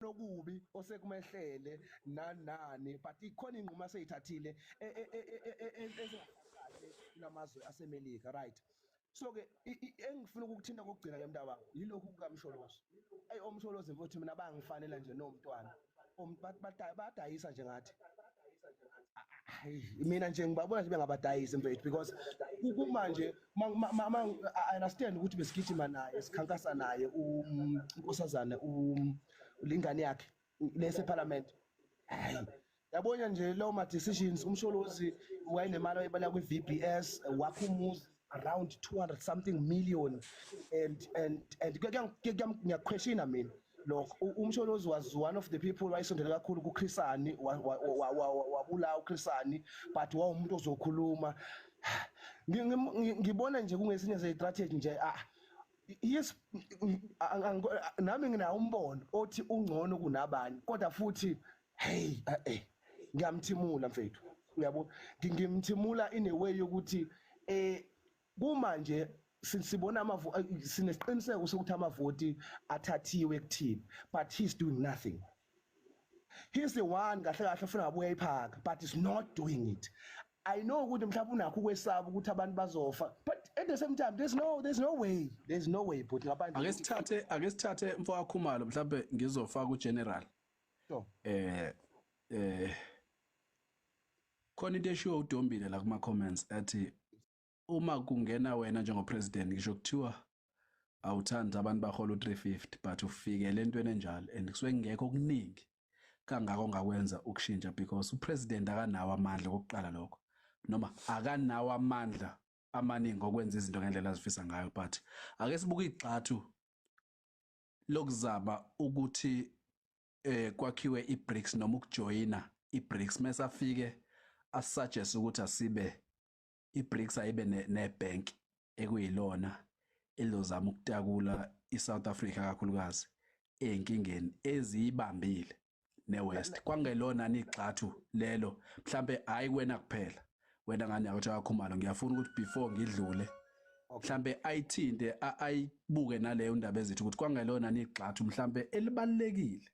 nokubi osekumehlele nani but ikhona inquma seyithathile ezingakahle kulamazwe asemelika, right? So ke engifuna ukukuthinta kokugcina ke mntaba yilokhu kukaMsholozi. Omsholozi mfowethu mina bangifanele nje nomntwana badayisa nje ngathi mina nje ngibabona nje bengabadayisi mfethu because kumanje I understand ukuthi besigijima naye sikhankasa naye unkosazana ulingane yakhe lese parliament. Yabona nje lawo ma decisions Umsholozi wayenemali ayibala kwi VBS wakhe umuzi around 200 something million and ngiyaquestiona mina lokho. Umsholozi was one of the people wayesondela kakhulu kuChrisani wabulawa uChrisani but wawumuntu ozokhuluma. Ngibona nje kungesinye sestrategy nje yes nami nginawo umbono othi ungcono kunabani kodwa futhi ngiyamthimula mfethu uyabo ngimthimula in a way yokuthi kumanje sibona sinesiqiniseko sokuthi amavoti athathiwe kuthini but he's doing nothing. He's the one kahle kahle ufuna abuya ephaka but he's not doing it. I know ukuthi mhlawumbe unakho kwesaba ukuthi abantu bazofa but at the same time there's no way but ngabantu ake sithathe mfowethu Khumalo mhlawumbe ngizofaka uGeneral. So khona into eshiwo uDombile la kuma comments athi uma kungena wena njengopresident ngisho kuthiwa awuthanda abantu bahola u350 but ufike lentweni enjalo and kusuke ngekho okuningi kangako ongakwenza ukushintsha because upresident akanawo amandla okuqala lokho noma akanawo amandla amaningi okwenza izinto ngendlela azifisa ngayo but ake sibuke igxathu lokuzama ukuthi kwakhiwe iBRICS noma ukujoyina iBRICS mase afike asuggest ukuthi asibe iBRICS ayibe nebank ekuyilona elozama ukutakula iSouth Africa kakhulukazi enkingeni ezibambile neWest kwangelona nigxathu lelo mhlambe hayi kwena kuphela wena ngani yakuthi Khumalo ngiyafuna ukuthi before ngidlule mhlambe ayithinte ayibuke naleyo ndaba ezithi ukuthi kwangelona nigxathu mhlambe elibalekile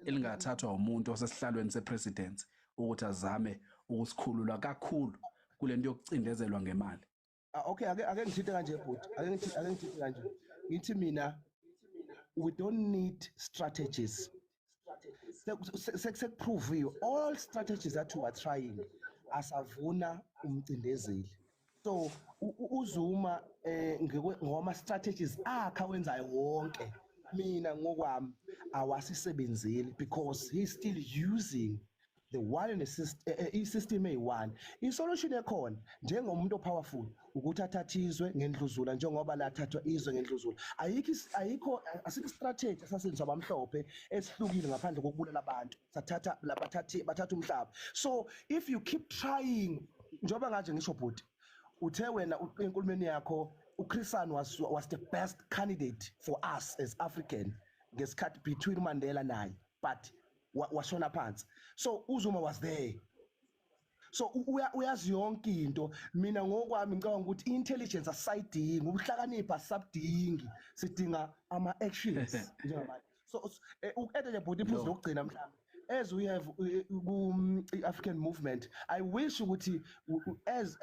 elingathathwa umuntu osesihlalweni sepresident ukuthi azame ukusikhulula kakhulu kulento yokucindezelwa ngemali. Okay ake ngithinte kanje bhuti ake ngithinte kanje ngithi mina we don't need strategies. Sekuprove all strategies that we are trying asavuna umcindezeli. So uZuma ngoma strategies akha wenzayo wonke mina ngokwami awasisebenzeli because he's still using the one in the system eyi1. Isolution ekhona njengomuntu opowerful ukuthi athathizwe ngendluzula njengoba lathathwa izwe ngendluzula. Ayikho asikho strategy asasenziwa abamhlophe esihlukile ngaphandle kokubulala abantu sathatha bathatha umhlaba. So if you keep trying njengoba ngaje ngisho bhuti uthe wena enkulumeni yakho uChrisani was the best candidate for us as African ngesikhathi between Mandela naye but washona phansi. So uZuma was there. So uyazi yonke into mina ngokwami ngicabanga ukuthi intelligence asayidingi ubuhlakanipha sabudingi sidinga ama actions njengamanje. So uqede nje bhuti iphuzu lokugcina mhlawumbe as we have African movement I wish ukuthi as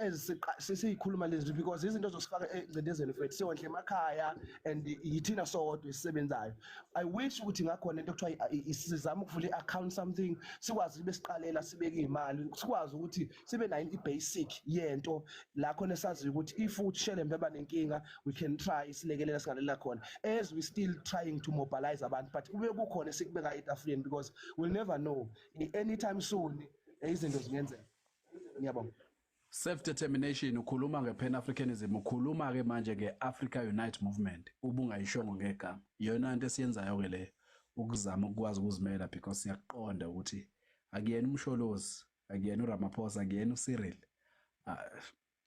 siyikhuluma lezi because izinto zosifaka engcindezeni mfethu siyondle emakhaya and yithina sodwa isisebenzayo. I wish ukuthi ngakhona into ekuthiwa isizama ukuvula iaccount something sikwazi besiqalela sibeke imali sikwazi ukuthi sibe nayo ibasic yento la khona sazi ukuthi if uthishele mbeba nenkinga we can try isilekelela singalela khona as we still trying to mobilize abantu but kube kukhona sikubeka etafuleni because we'll never know anytime soon izinto zingenzeka. Ngiyabonga. Self determination ukhuluma ngePan Africanism ukhuluma ke manje ngeAfrica Unite Movement ubungayishongo ngegama iyona into esiyenzayo ke le ukuzama ukwazi ukuzimela because siyaqonda ukuthi akuyena uMsholozi akuyena uRamaphosa akuyena uCyril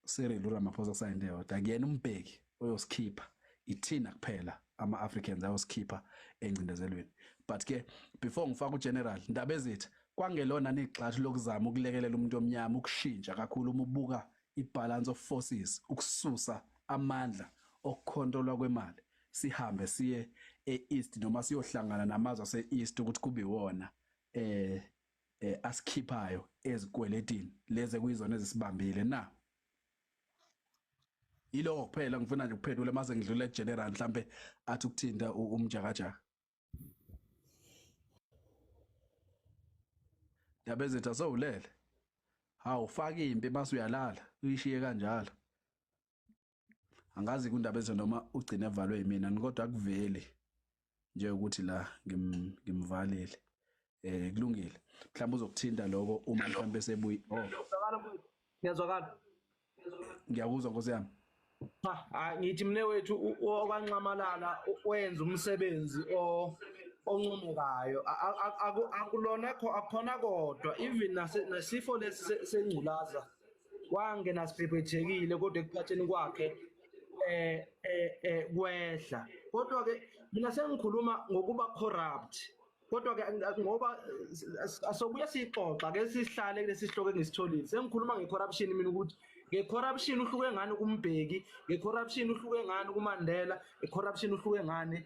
Cyril uRamaphosa kusayindeyo akuyena uMbeki oyosikhipha ithina kuphela ama-Africans ayosikhipha engcindezelweni. But ke before ngifaka uGeneral indaba ezithi kwangelona nigxathu lokuzama ukulekelela umuntu omnyama ukushintsha kakhulu uma ubuka ibalance of forces ukususa amandla okukhontrolwa kwemali sihambe siye east noma siyohlangana namazwe ase-east ukuthi kube iwona asikhiphayo ezikweletini leze kuyizona ezisibambile na iloko kuphela ngifuna nje ukuphendula mase ngidlule general mhlambe athi ukuthinta umjakajaka Ndabezitha sowulele hawu faka impi base uyalala uyishiye kanjalo angazi kundabezitha noma ugcine evalwe yimina kodwa akuveli nje ukuthi la ngimvalile kulungile mhlawumbe uzokuthinta lokho uma mhlawumbe sebuyi Ngiyazwakala ngiyakuzwa Nkosi yami ngithi mne wethu okwanqamalala wenza umsebenzi oncomekayo akulona akhona kodwa even nasifo lesi sengculaza wangena siphephethelekile kodwa ekuphatheni kwakhe kwehla kodwa ke mina sengikhuluma ngokuba corrupt kodwa ke ngoba asobuye sixoxa ke sihlale kulesi sihloko engisitholile sengikhuluma ngecorruption mina ukuthi ngecorruption uhluke ngani kuMbeki ngecorruption uhluke ngani kuMandela ecorruption uhluke ngani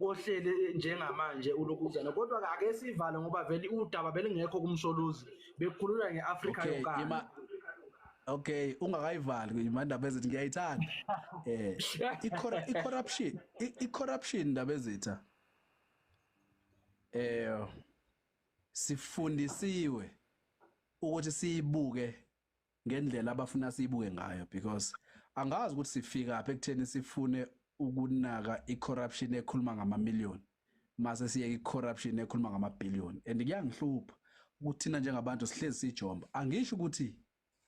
kohlele njengamanje ulokuzana kodwa ke ake sivale ngoba vele udaba vele ngekho kumsholuzi bekukhuluma ngeAfrica yokana Okay ungakayivali imandaba ezithi ngiyayithanda icorruption ndaba ezitha sifundisiwe ukuthi siyibuke ngendlela abafuna siyibuke ngayo because angazi ukuthi sifika apha ekutheni sifune ukunaka icorruption ekhuluma ngama-million mase siyeke icorruption ekhuluma ngama-billion and kuyangihlupha ukuthi thina njengabantu sihlezi sijomba angisho ukuthi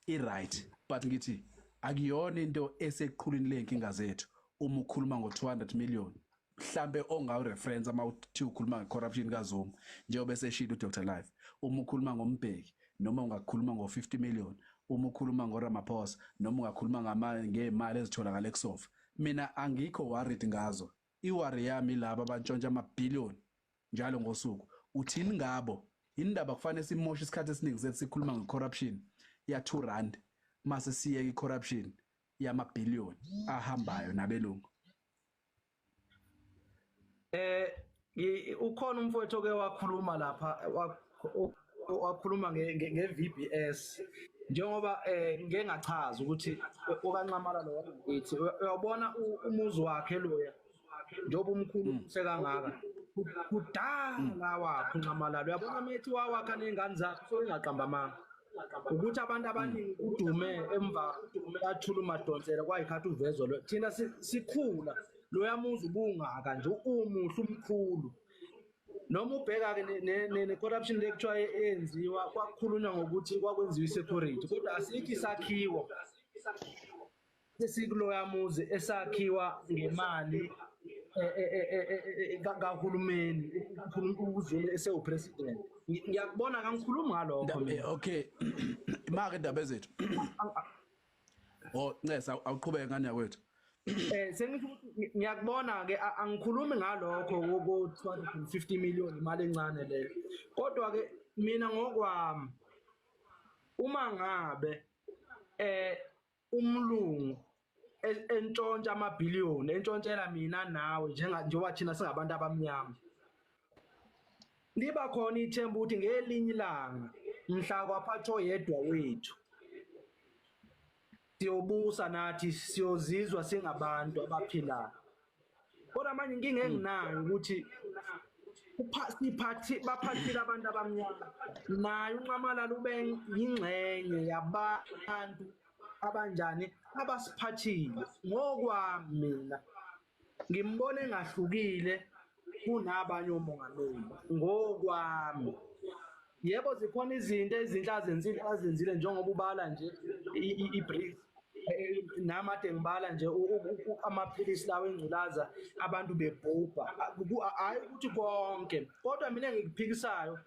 i-right but ngithi akuyona into eseqhulwini lenkinga zethu uma ukhuluma ngo-200 million mhlambe ongareference ama uthi ukhuluma ngecorruption kaZuma njengoba eseshilo uDr Life uma ukhuluma ngoMbeki noma ungakhuluma ngo-50 million uma ukhuluma ngoRamaphosa noma ungakhuluma ngemali ezitholakala eKusofa mina angikho worried ngazo iworry yami laba abantshontsha ama-billion njalo ngosuku uthini ngabo indaba kufanele simoshe isikhathi esiningi sethu sikhuluma ngecorruption ya 2 rand mase siyeke icorruption yama-billion ahambayo nabelungu ukhona umfowethu oke wakhuluma lapha wakhuluma nge-VBS njengoba ngeke ngachaza ukuthi okanqamala lo wakithi uyabona umuzi wakhe loya njengoba umkhulu umse kangaka kudala wakhe unqamalala uyabona methi wawakha nengane zakhe sokungaqamba amanga ukuthi abantu abaningi udume emva kaThulu Madonsela kwayikhathi uvezo lo thina sikhula lo yamuzi ubungaka nje umuhle umkhulu noma ubheka ke ne corruption lecture eyenziwa kwakhulunywa ngokuthi kwakwenziwa isecurity kodwa asikho isakhiwo sesikulo yamuzi esakhiwa ngemali kahulumeni uZuma esewupresident ngiyakubona kangikhuluma ngalokho okay imake indaba ezethu Ncesa awuqhubeke ngani yakwethu sengithi ngiyakubona ke angikhulumi ngalokho wo 250 million imali encane leyo kodwa ke mina ngokwami uma ngabe umlungu entshontsha amabhiliyoni entshontshela mina nawe njengoba thina singabantu abamnyama liba khona ithemba ukuthi ngelinye ilanga mhla kwaphatho yedwa wethu siyobusa nathi siyozizwa singabantu abaphilayo kodwa manje inkinga enginayo ukuthi baphathile abantu abamnyama naye unqamalala ube yingxenye yabantu abanjani abasiphathile ngokwami mina ngimbona engahlukile kunabanye omongameli ngokwami yebo zikhona izinto ezinhle azenzile njengoba ubala nje iBRICS namade ngibala nje amaphilisi lawo engculaza abantu bebhubha hayi ukuthi konke kodwa mina ngikuphikisayo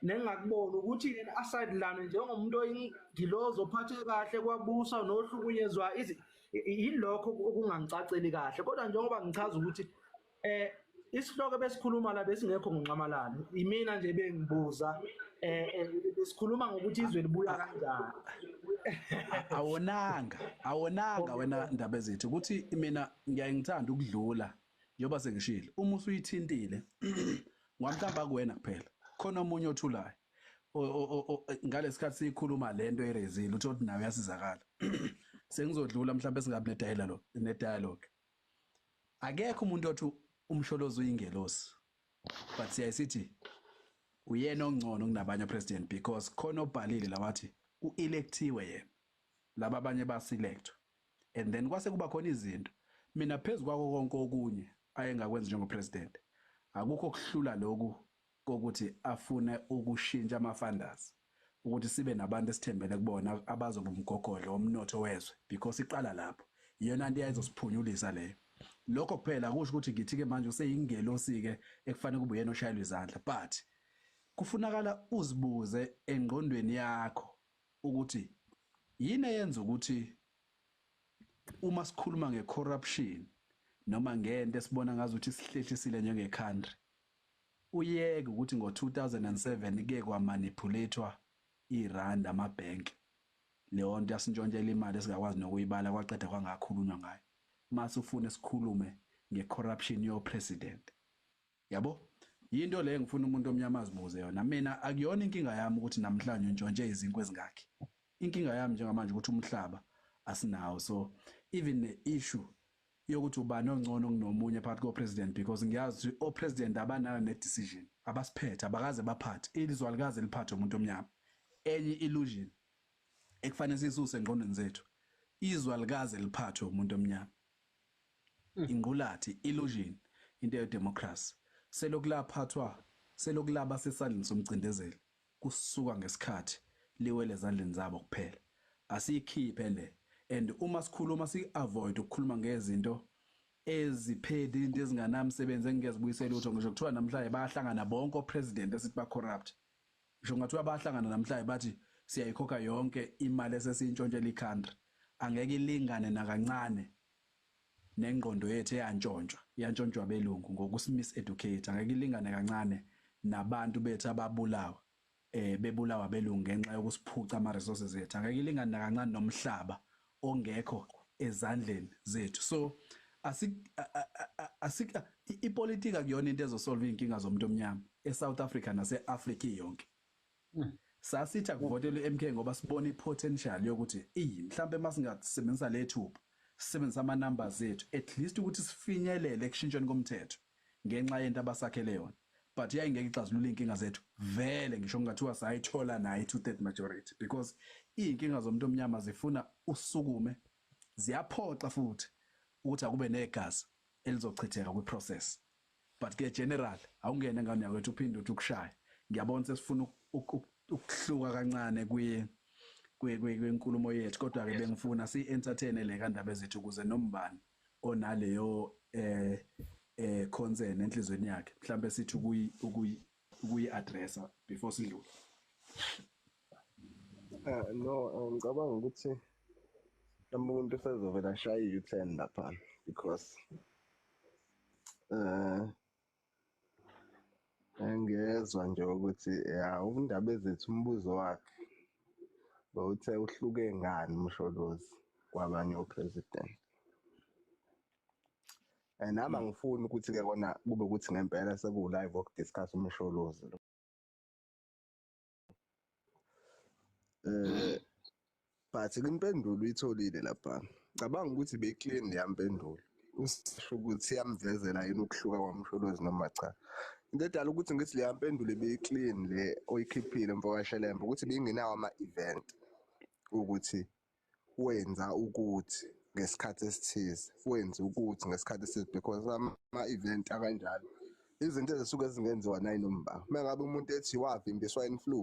nengakubona ukuthi aside lana njengomuntu oyingilozo ophathe kahle kwabusa nohlukunyezwa yilokho okungangicaceli kahle kodwa njengoba ngichaza ukuthi isihloko besikhuluma la besingekho ngonqamalala imina nje bengibuza besikhuluma ngokuthi izwe libuya kanjani awonanga wena indaba ezethu ukuthi mina ngiyangithanda ukudlula njengoba sengishilo uma usuyithintile ngwamhlamba kuwena kuphela khona omunye othulayo ngalesikhathi sikhuluma lento erezile utho ukuthi nawe yasizakala sengizodlula mhlawumbe singabe ne-dialogue akekho umuntu othi umsholozi uyingelosi but siyayisithi uyena ongcono kunabanye president because khona obhalile lawathi uelectiwe yena laba abanye baselectwa and then kwase kuba khona izinto mina phezulu kwako konke okunye ayengakwenza njengopresident akukho okuhlula lokhu kokuthi afune ukushintsha ama-funders ukuthi sibe nabantu esithembele kubona abazoba umgogodlo womnotho wezwe because iqala lapho iyona nto eyayizosiphunyulisa leyo lokho kuphela akusho ukuthi ngithi-ke manje useyingelosi-ke ekufanele kube uyena oshayelwa izandla but kufunakala uzibuze engqondweni yakho ukuthi yini eyenza ukuthi uma sikhuluma nge-corruption noma ngento esibona ngazo ukuthi sihlehlisile njenge-country uyeke ukuthi ngo-2007 ke kwamanipulathwa irand amabhenki leyo nto yasintshontshela imali esingakwazi nokuyibala kwaqeda kwangakhulunywa ngayo mase ufune sikhulume nge-corruption yo-president yabo yinto leyo ngifuna umuntu omnyama azibuze yona mina akuyona inkinga yami ukuthi namhlanje untshontshe izinkwe ezingakhi inkinga yami njengamanje ukuthi umhlaba asinawo so even ne-issue yokuthi ubani ongcono kunomunye phakathi ko-president because ngiyazi ukuthi o-president abanalo ne-decision abasiphethe abakaze baphathe ilizwe alikaze liphathe umuntu omnyama enye illusion ekufanele sisuse engqondweni zethu izwe alikaze liphathe umuntu omnyama ingqulathi illusion into ye-democracy selokulaphathwa selokulaba sesandleni somcindezeli kusuka ngesikhathi liwele ezandleni zabo kuphela asiyikhiphe le and uma sikhuluma si-avoid ukukhuluma ngezinto eziphedi into ezinganamsebenzi engingezibuyisela utho ngisho kuthiwa namhlanje bayahlangana bonke o-president esithi ba-corrupt ngisho ngathiwa bayahlangana namhlanje bathi siyayikhokha yonke imali esesiyintshontshela i-country angeke ilingane nakancane nengqondo yethu iyantshontshwa belungu ngokusi-miseducate angeke ilingane kancane nabantu bethu ababulawa bebulawa belungu ngenxa yokusiphuca ama-resources ethu angeke ilingane nakancane nomhlaba ongekho ezandleni zethu so ipolitiki akuyona into ezosolve iy'nkinga zomuntu omnyama eSouth Africa nase-Afrika iyonke sasithi akuvotelwe MK ngoba sibona i-potential yokuthi mhlambe masingasebenzisa le thuba sisebenzisa ama-numbers ethu at least ukuthi sifinyelele ekushintshweni komthetho ngenxa yento abasakhele yona but yayingeke ixazulule iy'nkinga zethu vele ngisho ngingathiwa sayithola nayo i-2/3 majority because iy'nkinga zomuntu omnyama zifuna usukume ziyaphoxa futhi ukuthi akube negazi elizochitheka kwi-process but ke general awungene ngane yakwethu uphinde uthi ukushaya ngiyabona sesifuna ukuhluka kancane kwenkulumo yethu kodwa ke bengifuna si-entertain le kandaba ezethu ukuze nombani onaleyo concern enhlizweni yakhe mhlambe sithi ukuyi-addressa before sidlule. No, ngicabanga ukuthi umuntu usezovela ashaya i-U-turn lapha because engezwa nje ukuthi undaba ezethu umbuzo wakhe bawuthe uhluke ngani umsholozi kwabanye o-president nami angifuni ukuthi-ke kona kube ukuthi ngempela sekuwu-live okudiscuss umsholozi lo but impendulo uyitholile lapha ngicabanga ukuthi be-clean yampendulo usisho ukuthi iyamvezela yini ukuhluka kwamsholozi noma cha into edala ukuthi ngithi le yampendulo be-clean le oyikhiphile mfowashelembe ukuthi beyingenawo ama-event ukuthi wenza ukuthi ngesikhathi esithize wenza ukuthi ngesikhathi esithize because ama-event akanjalo izinto ezisuke zingenziwa nayinomba mengabe umuntu ethi wavimba i-swine flu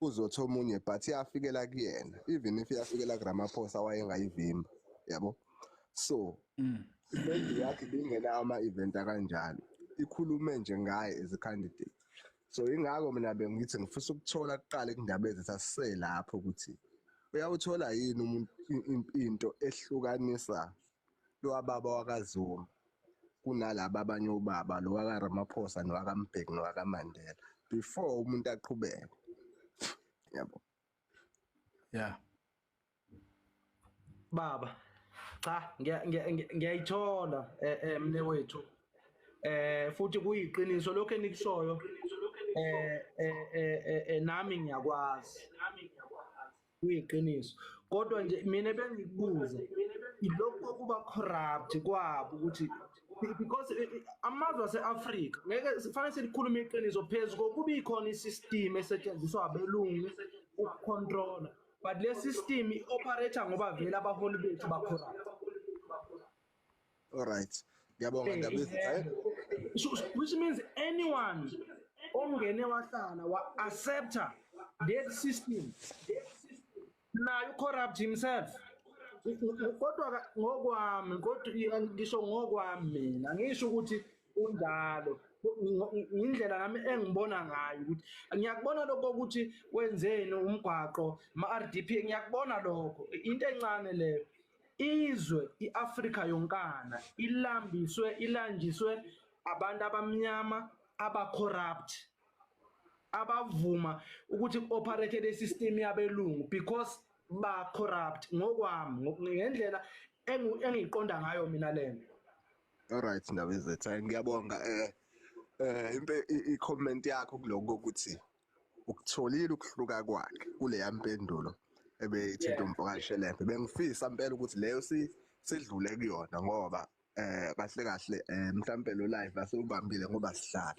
uzothi omunye but iyafikela kuyena even if iyafikela kuRamaphosa wayengayivimba yabo so impendulo yakhe ibingenawo ama-event akanjalo ikhulume nje ngaye as a candidate so ingako mina bengithi ngifisa ukuthola kuqala kundaba ezethu asiselapho ukuthi uyawuthola yini umuntu into ehlukanisa lo wababa wakaZuma kunalabo abanye obaba lo wakaRamaphosa nowakaMbeki nowakaMandela before umuntu aqhubeke yabo yeah baba Cha, ngiyayithola mne wethu. Futhi kuyiqiniso lokho enikushoyo. Nami ngiyakwazi. Kuyiqiniso. Kodwa nje mina bengikubuza ilokho kuba corrupt kwabo ukuthi because amazwe ase-Afrika ngeke sifanele silikhulume iqiniso phezu kokuba ikhona isystem esetshenziswa abelungu ukucontrola, but le system i-operator ngoba vele abaholi bethu ba-corrupt. Alright, ngiyabonga Ndabezitha. Which means anyone ongene wahlala wa-accepta that system naye corrupt himself. Kodwa ngokwami kodwa ngisho ngokwami mina ngisho ukuthi unjalo indlela nami engibona ngayo ukuthi ngiyakubona lokho ukuthi wenzeni umgwaqo ma-RDP ngiyakubona lokho into encane leyo. Izwe iAfrika yonkana ilanjiswe abantu abamnyama aba-corrupt abavuma ukuthi operate le system yabelungu because ba-corrupt ngokwami ngendlela engiyiqonda ngayo mina lena. Alright Ndabezitha, ngiyabonga i-comment yakho kuloko ukuthi ukutholile ukuhluka kwakhe kule yampendulo ebeyithinta umvakashi lembe. Bengifisa impela ukuthi leyo sidlule kuyona ngoba kahle kahle mhlambe lo live asubambile ngoba sihlala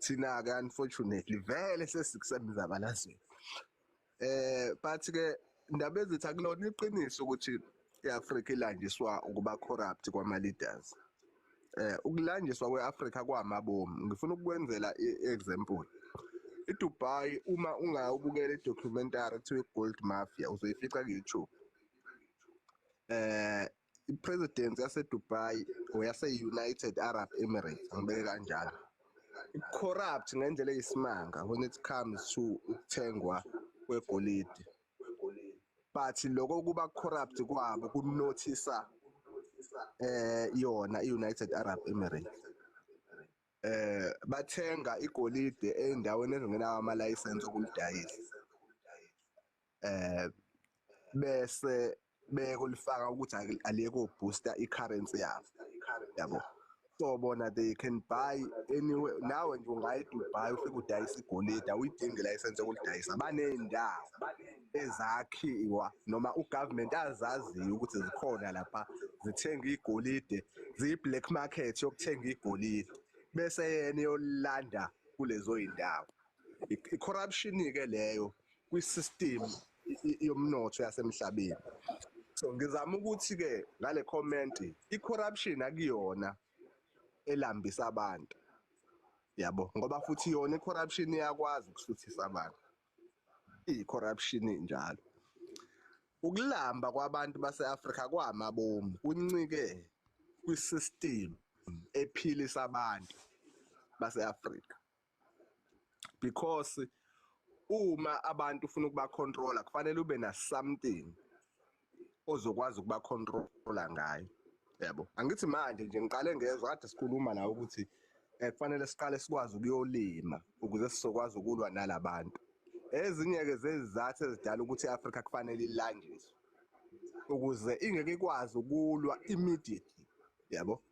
thina ke unfortunately vele sesikusebenza balazweni. But ke Ndabezitha kulona iqiniso ukuthi iAfrika ilanjiswa ukuba corrupt kwama leaders. Ukulanjiswa kweAfrika kwamabomu ngifuna ukukwenzela i-example. IDubai uma ungawubukela i-documentary kuthiwa Gold Mafia uzoyifica ku-YouTube. I-president yaseDubai oyase-United Arab Emirates angibeke kanjalo. Corrupt ngendlela eyisimanga when it comes to ukuthengwa kwegolide. But lokho kuba corrupt kwabo kunothisa yona i-United Arab Emirates. Bathenga igolide endaweni ezingenawo ama-license okulidayisa. Bese bekulifaka ukuthi aliyeko booster i-currency yabo. Yabo. So bona they can buy anywhere. Nawe nje ungaya eDubai ufike udayisa igolide awuyidingi i-license yokulidayisa. Baney'ndawo ezakhiwa noma ugovernment azaziyo ukuthi zikhona lapha zithenga igolide ziyi-black market yokuthenga igolide bese yena yolanda kulezo iy'ndawo. I-corruption-ke leyo kwi-system yomnotho yasemhlabeni. So ngizama ukuthi-ke ngale comment i-corruption akuyona elambisa abantu yabo ngoba futhi yona i-corruption iyakwazi ukusuthisa abantu. I-corruption njalo ukulamba kwabantu base-Afrika kwamabomu kuncike kwi-system ephilisa abantu base-Afrika because uma abantu ufuna ukuba controller kufanele ube na something ozokwazi ukuba controller ngayo yabo. Angithi manje nje ngiqale ngezwe kade sikhuluma nawe ukuthi kufanele siqale sikwazi ukuyolima ukuze sizokwazi ukulwa nalabantu. Ezinye-ke zezizathu ezidala ukuthi i-Afrika kufanele ilanjiswe ukuze ingeke ikwazi ukulwa immediately yabo.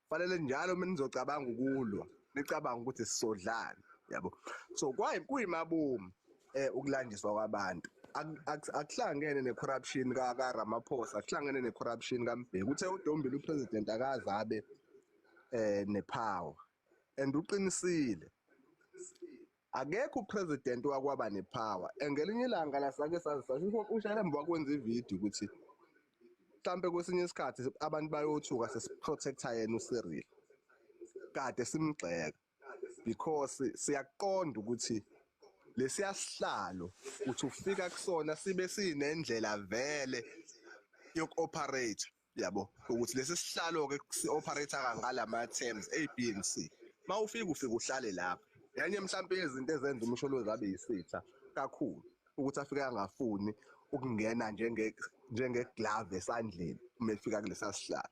Kufanele njalo uma nizocabanga ukulwa nicabanga ukuthi sisodlana yabo. So kuyimabomu ukulanjiswa kwabantu akuhlangene ne-corruption kaRamaphosa, akuhlangene ne-corruption kaMbeki. Uthe uDombile upresident akazabe nepower and uqinisile akekho upresident wakwaba nepower. Ngelinye ilanga lasake sasho uShalembe wakwenza ivideo ukuthi mhlambe kwesinye isikhathi abantu bayothuka sesiprotecta yena uCyril kade simgxeka because siyaqonda ukuthi lesiyasihlalo uthi ufika kusona sibe sinendlela vele yokuoperate yabo ukuthi lesi sihlalo ke si-operate kangalama terms A B and C. Mawufika uhlale lapha yanye mhlambe izinto ezenza umsholozi abe yisitha kakhulu ukuthi afike angafuni ukungena njenge glove esandleni uma efika kulesa sihlalo.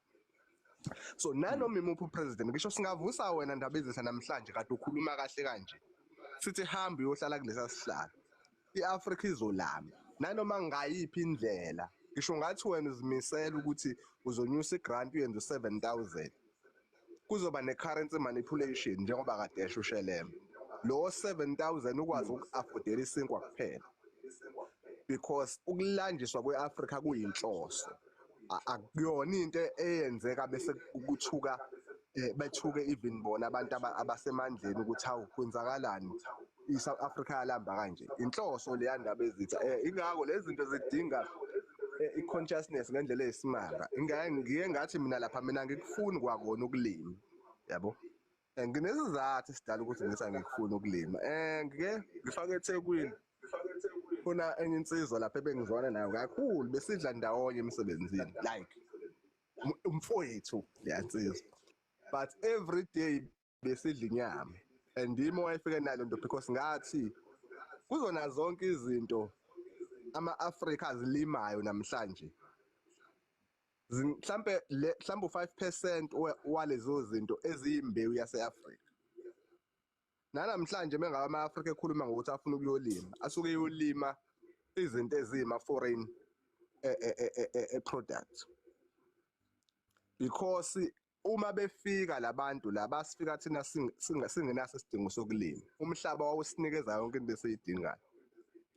So nanoma imuphi upresident ngisho singavusa wena Ndabezitha namhlanje kade ukhuluma kahle kanje sithi hamba uyohlala kulesa sihlalo iAfrika izolama nanoma ngayiphi indlela ngisho ngathi wena uzimisela ukuthi uzonyusa igrant uyenze 7,000 kuzoba ne-currency manipulation njengoba kade esho uShelema lo 7,000 ukwazi uku-affordela isinkwa kuphela because ukulanjiswa kwe-Afrika kuyinhloso akuyona into eyenzeka bese ukuthuka bethuke even bona abantu abasemandleni ukuthi hawu kwenzakalani iSouth Africa yalamba kanje inhloso leya ndaba ezitha ingakho lezi zinto zidinga i-consciousness ngendlela eyisimanga ngiye ngathi mina ngikufuni kwakona ukulima yabo nginesizathu esidala ukuthi ngithi angikufuni ukulima ngifake eThekwini khona enye insizwa lapha ebengizwana nayo kakhulu besidla ndawonye emsebenzini like umfowethu leyansizwa but every day besidla inyama and yimo wayefike nalo nto because ngathi kuzona zonke izinto ama-Afrika azilimayo namhlanje mhlambe u5% walezo zinto eziyimbewu yase-Afrika namhlanje mengabe ama-Afrika ekhuluma ngokuthi afuna ukuyolima asuke eyolima izinto eziyima-foreign product because uma befika labantu la basifika thina singenaso isidingo sokulima umhlaba wawusinikeza yonke into esiyidingayo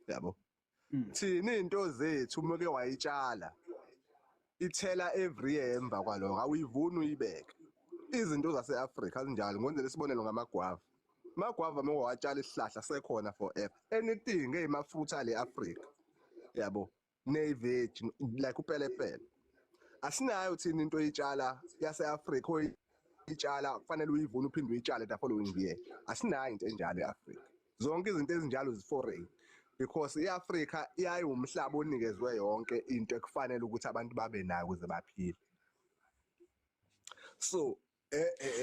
yabo thina into zethu uma ke wayitshala ithela every year emva kwaloko awuyivuni uyibeke izinto zase-Afrika azinjalo ngenzele isibonelo ngamagwava amagwava uma watshala isihlahla sekhona forever anything eyimafruit ale Africa yabo ne-veg like upelepele asinayo thina into oyitshala yase-Afrika oyitshala kufanele uyivune uphinde uyitshale the following year asinayo into enjalo e-Afrika zonke izinto ezinjalo zi-foreign because i-Afrika iyayiwumhlaba onikezwe yonke into ekufanele ukuthi abantu babe nayo ukuze baphile so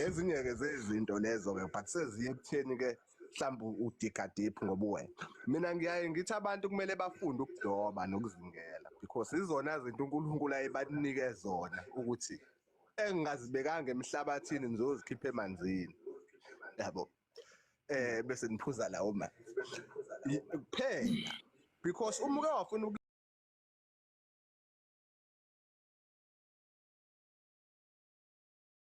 ezinye-ke zezinto lezo-ke but seziye ekutheni-ke mhlawumbe udiga deep ngoba uwena mina ngiyaye ngithi abantu kumele bafunde ukudoba nokuzingela because izona zinto uNkulunkulu ayebanike zona ukuthi engingazibekanga emhlabathini nizozikhipha emanzini yabo bese niphuza lawo manzi kuphela because uma uke wafuna